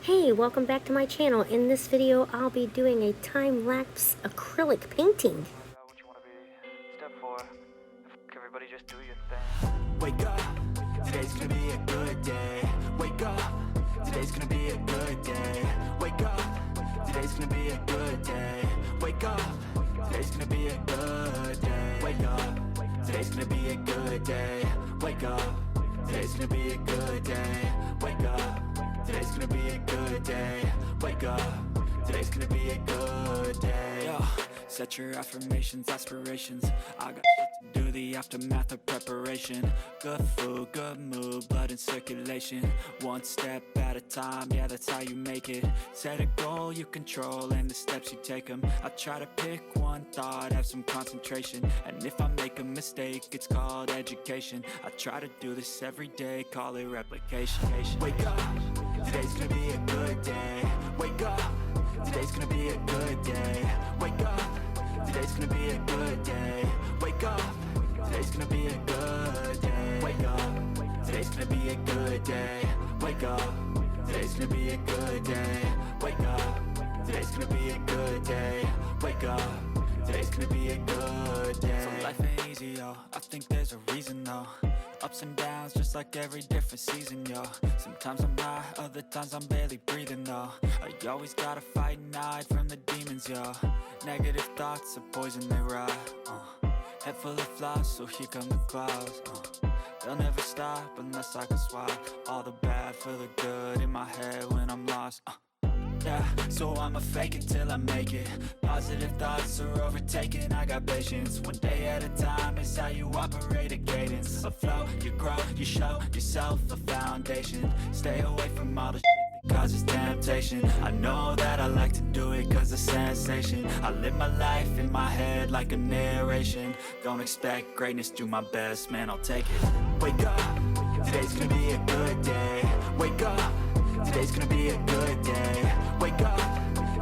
Hey, welcome back to my channel. In this video, I'll be doing a time-lapse acrylic painting. Step 4. Everybody just do your thing. Wake up, today's gonna be a good day. Wake up, today's gonna be a good day. Wake up, today's gonna be a good day. Wake up, today's gonna be a good day. Wake up, today's gonna be a good day. Wake up, today's gonna be a good day. Wake up, today's gonna be a good day. Wake up, today's gonna be a good day. Yo, set your affirmations, aspirations. I got shit to do, the aftermath of preparation. Good food, good mood, blood in circulation. One step at a time, yeah, that's how you make it. Set a goal you control and the steps you take them. I try to pick one thought, have some concentration. And if I make a mistake, it's called education. I try to do this every day, call it replication. Wake up, today's gonna be a good day. Wake up, today's gonna be a good day. Wake up, today's gonna be a good day. Wake up, today's gonna be a good day. Wake up, today's gonna be a good day. Wake up, today's gonna be a good day. Wake up, today's gonna be a good day. Wake up, today's gonna be a good day. So life ain't easy, yo, I think there's a reason though. Ups and downs, just like every different season, yo. Sometimes I'm high, other times I'm barely breathing, though. I always gotta fight and hide from the demons, yo. Negative thoughts are poison, they rot. Head full of flies, so here come the clouds. They'll never stop unless I can swap all the bad for the good in my head when I'm lost. Yeah, so I'ma fake it till I make it. Positive thoughts are overtaken, I got patience. One day at a time is how you operate a cadence. A flow, you grow, you show yourself a foundation. Stay away from all the shit that causes temptation. I know that I like to do it cause it's sensation. I live my life in my head like a narration. Don't expect greatness, do my best, man, I'll take it. Wake up, today's gonna be a good day. Wake up, today's gonna be a good day. Wake up,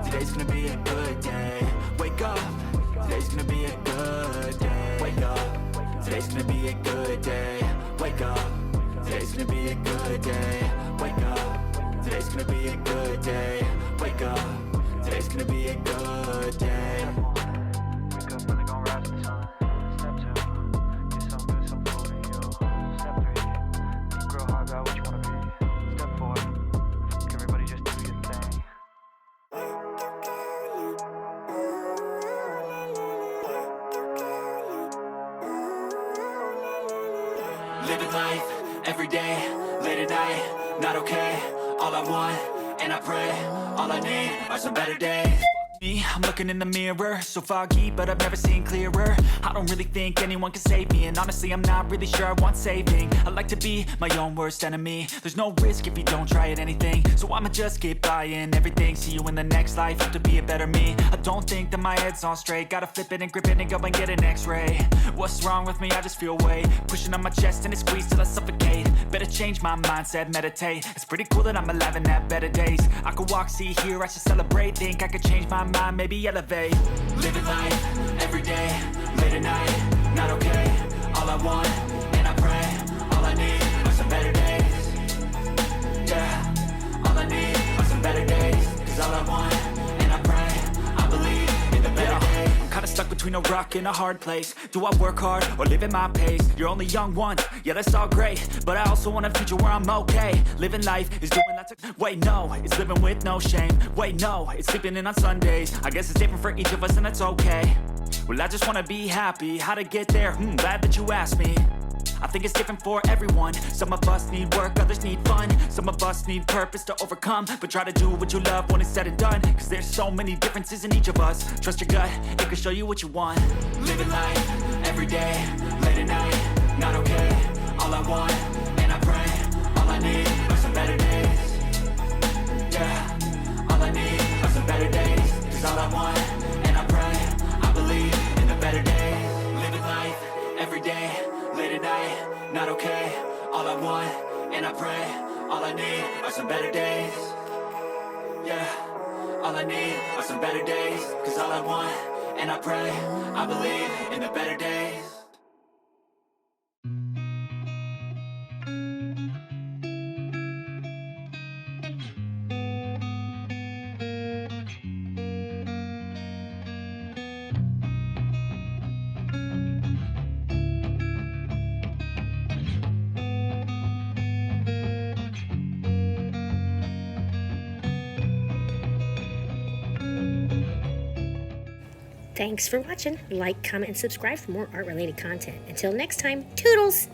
today's gonna be a good day. Wake up, today's gonna be a good day. Wake up, today's gonna be a good day. Wake up, today's gonna be a good day. Wake up, today's gonna be a good day. Wake up, today's gonna be a good day. Wake up, really gon' rise to the sun. Step 2. Get some good, some food in you. Step 3. Think real hard about what you wanna be. Step 4. Everybody just do your thing. Living life, every day, late at night, not okay. All I want, and I pray, all I need are some better days. Me, I'm looking in the mirror, so foggy, but I've never seen clearer. I don't really think anyone can save me, and honestly I'm not really sure I want saving. I like to be my own worst enemy. There's no risk if you don't try at anything, so I'ma just keep buying everything. See you in the next life, have to be a better me. I don't think that my head's on straight, gotta flip it and grip it and go and get an x-ray. What's wrong with me? I just feel weight pushing on my chest and it squeezes till I suffocate. Better change my mindset, meditate. It's pretty cool that I'm alive and have better days. I could walk, see, hear, I should celebrate. Think I could change my mind, maybe elevate. Living life, every day, late at night, not okay. All I want, and I pray, all I need are some better days. Yeah, all I need are some better days. Cause all I want, and I pray, I believe in the better days. I'm kinda stuck between a rock and a hard place. Do I work hard or live at my pace? You're only young once, yeah that's all great, but I also want a future where I'm okay. Living life is doing lots of... Wait no, it's living with no shame. Wait no, it's sleeping in on Sundays. I guess it's different for each of us and that's okay. Well I just wanna be happy, how to get there? Glad that you asked me. I think it's different for everyone. Some of us need work, others need fun. Some of us need purpose to overcome. But try to do what you love when it's said and done. Cause there's so many differences in each of us. Trust your gut, it can show you what you want. Living life, every day, late at night, not okay. All I want, and I pray, all I need are some better days. Yeah, all I need are some better days. Cause all I want, and I pray, I believe in the better days. Living life, every day, late at night, not okay. All I want, and I pray, all I need are some better days. Yeah, all I need are some better days. Cause all I want, and I pray, I believe in the better days. Thanks for watching. Like, comment, and subscribe for more art-related content. Until next time, toodles!